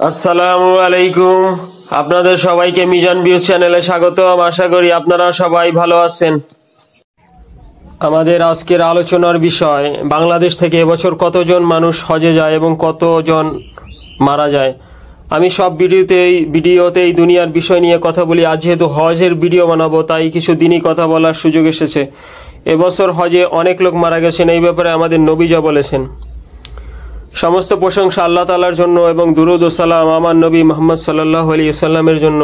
আসসালামু আলাইকুম। আপনাদের সবাইকে মিজান ভিউজ চ্যানেলে স্বাগতম। আশা করি আপনারা সবাই ভালো আছেন। আমাদের আজকের আলোচনার বিষয়, বাংলাদেশ থেকে এবছর কতজন মানুষ হজে যায় এবং কতজন মারা যায়। আমি সব ভিডিওতেই দুনিয়ার বিষয় নিয়ে কথা বলি। আজ যেহেতু হজের ভিডিও বানাবো, তাই কিছু দিনই কথা বলার সুযোগ এসেছে। এবছর হজে অনেক লোক মারা গেছেন, এই ব্যাপারে আমাদের নবী যা বলেছেন। সমস্ত প্রশংসা আল্লাহ তাআলার জন্য এবং দুরূদ ও সালাম আমার নবী মুহাম্মদ সাল্লাল্লাহু আলাইহি ওয়াসাল্লামের জন্য।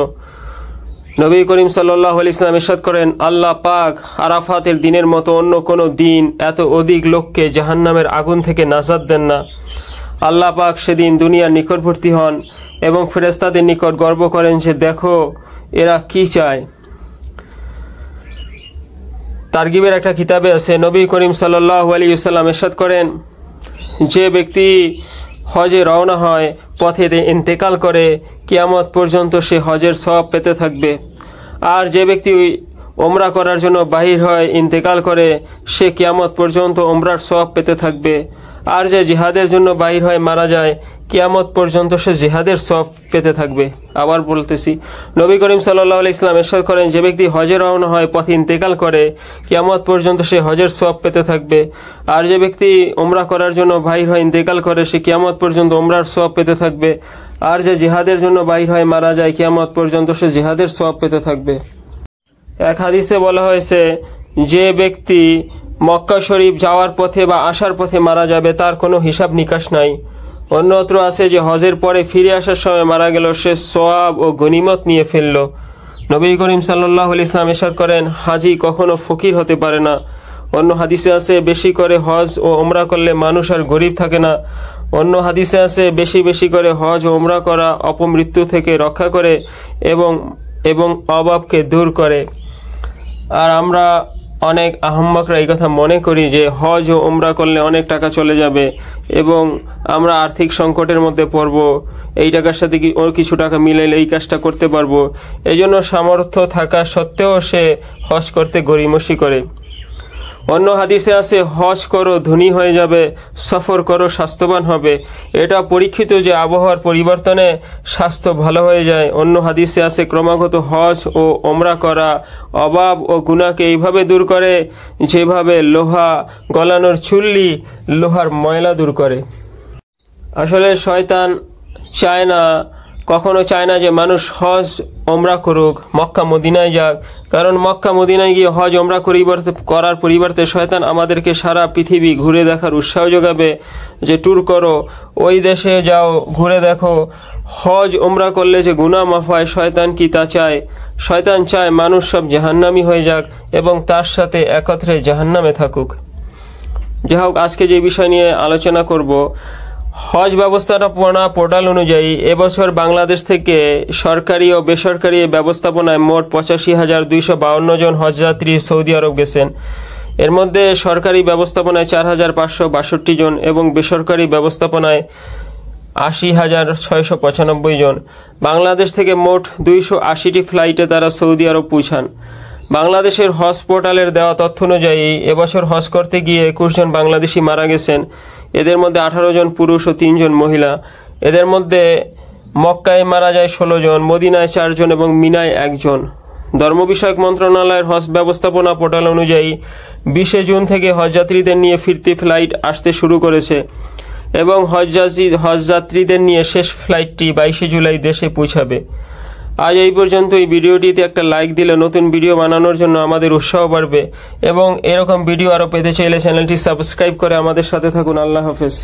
নবী করিম সাল্লাল্লাহু আলাইহি ওয়াসাল্লাম ইরশাদ করেন, আল্লাহ পাক আরাফাতের দিনের মতো অন্য কোনো দিন এত অধিক লোককে জাহান্নামের আগুন থেকে নাজাত দেন না। আল্লাহ পাক সেদিন দুনিয়ার নিকটবর্তী হন এবং ফেরেশতাদের নিকট গর্ব করেন যে দেখো এরা কি চায়। তারগিবের একটা কিতাবে আছে, নবী করিম সাল্লাল্লাহু আলাইহি ওয়াসাল্লাম ইরশাদ করেন, যে ব্যক্তি হজে রওনা হয়, পথে ইন্তেকাল করে, কিয়ামত পর্যন্ত সে হজের সওয়াব পেতে থাকবে। আর যে ব্যক্তি ওমরা করার জন্য বাহির হয়, ইন্তেকাল করে, সে কিয়ামত পর্যন্ত ওমরার সওয়াব পেতে থাকবে। আর যে জিহাদের জন্য বাহির হয় মারা যায়, কিয়ামত পর্যন্ত সে জিহাদের সওয়াব পেতে থাকবে। আবার বলতেছি, নবী করিম সাল্লাল্লাহু আলাইহি ওয়াসাল্লাম ইরশাদ করেন, যে ব্যক্তি হজে রওনা হয়, পথে ইন্তেকাল করে, কিয়ামত পর্যন্ত সে হজের সওয়াব পেতে থাকবে। আর যে ব্যক্তি ওমরা করার জন্য বাহির হয়, ইন্তেকাল করে, সে কিয়ামত পর্যন্ত ওমরার সওয়াব পেতে থাকবে। আর যে জিহাদের জন্য বাহির হয় মারা যায়, কিয়ামত পর্যন্ত সে জিহাদের সওয়াব পেতে থাকবে। এক হাদিসে বলা হয়েছে, যে ব্যক্তি মক্কা শরীফ যাওয়ার পথে বা আসার পথে মারা যাবে, তার কোনো হিসাব নিকাশ নাই। অন্যত্র আছে যে হজের পরে ফিরে আসার সময় মারা গেল, সে সওয়াব ও গনিমত নিয়ে ফেলল। নবী করিম সাল্লাল্লাহু আলাইহি ওয়াসাল্লাম ইরশাদ করেন, হাজি কখনো ফকির হতে পারে না। অন্য হাদিসে আছে, বেশি করে হজ ও ওমরা করলে মানুষ আর গরিব থাকে না। অন্য হাদিসে আছে, বেশি বেশি করে হজ ও ওমরা করা অপমৃত্যু থেকে রক্ষা করে এবং অভাবকে দূর করে। আর আমরা অনেক আহম্মকরা এই কথা মনে করি যে হজ ও ওমরা করলে অনেক টাকা চলে যাবে এবং আমরা আর্থিক সংকটের মধ্যে পড়ব, এই টাকার সাথে কিছু টাকা মিলাইলে এই কাজটা করতে পারবো। এই জন্য সামর্থ্য থাকা সত্ত্বেও সে হজ করতে গড়িমসি করে। অন্য হাদিসে আছে, হজ করো ধনী হয়ে যাবে, সফর করো স্বাস্থ্যবান হবে। এটা পরীক্ষিত যে আবহাওয়ার পরিবর্তনে স্বাস্থ্য ভালো হয়ে যায়। অন্য হাদিসে আছে, ক্রমাগত হজ ও ওমরা করা অভাব ও গুনাহকে এইভাবে দূর করে যেভাবে লোহা গলানোর চুল্লি লোহার ময়লা দূর করে। আসলে শয়তান কখনো চায় না যে মানুষ হজ ওমরা করুক, মক্কা মদিনায় যাক। কারণ মক্কা মদিনায় গিয়ে হজ ওমরা করার পরিবর্তে শয়তান আমাদেরকে সারা পৃথিবী ঘুরে দেখার উৎসাহ যোগাবে যে ট্যুর করো, ওই দেশে যাও, ঘুরে দেখো। হজ ওমরা করলে যে গুনাহ মাফ হয়, শয়তান কি তা চায়? শয়তান চায় মানুষ সব জাহান্নামী হয়ে যাক এবং তার সাথে একত্রে জাহান্নামে থাকুক। যাই হোক, আজকে যে বিষয় নিয়ে আলোচনা করব, হজ ব্যবস্থাপনা পোর্টাল অনুযায়ী এবছর বাংলাদেশ থেকে সরকারি ও বেসরকারি ব্যবস্থাপনায় মোট 85,252 জন হজযাত্রী সৌদি আরব গেছেন। এর মধ্যে সরকারি ব্যবস্থাপনায় 4,562 জন এবং বেসরকারি ব্যবস্থাপনায় 80,695 জন। বাংলাদেশ থেকে মোট 280টি ফ্লাইটে তারা সৌদি আরব পৌঁছান। বাংলাদেশের হজ পোর্টালের দেওয়া তথ্য অনুযায়ী এবছর হজ করতে গিয়ে 21 জন বাংলাদেশি মারা গেছেন। এদের মধ্যে 18 জন পুরুষ ও 3 জন মহিলা। এদের মধ্যে মক্কায় মারা যায় 16 জন, মদিনায় 4 জন এবং মিনায় 1 জন। ধর্ম বিষয়ক মন্ত্রণালয়ের হজ ব্যবস্থাপনা পোর্টাল অনুযায়ী 20 জুন থেকে হজযাত্রীদের নিয়ে ফিরতি ফ্লাইট আসতে শুরু করেছে এবং হজযাত্রীদের নিয়ে শেষ ফ্লাইটটি 22 জুলাই দেশে পৌঁছাবে। আজ এই পর্যন্ত। এই ভিডিওটিতে একটা লাইক দিলে নতুন ভিডিও বানানোর জন্য আমাদের উৎসাহ বাড়বে এবং এরকম ভিডিও আরও পেতে চাইলে চ্যানেলটি সাবস্ক্রাইব করে আমাদের সাথে থাকুন। আল্লাহ হাফেজ।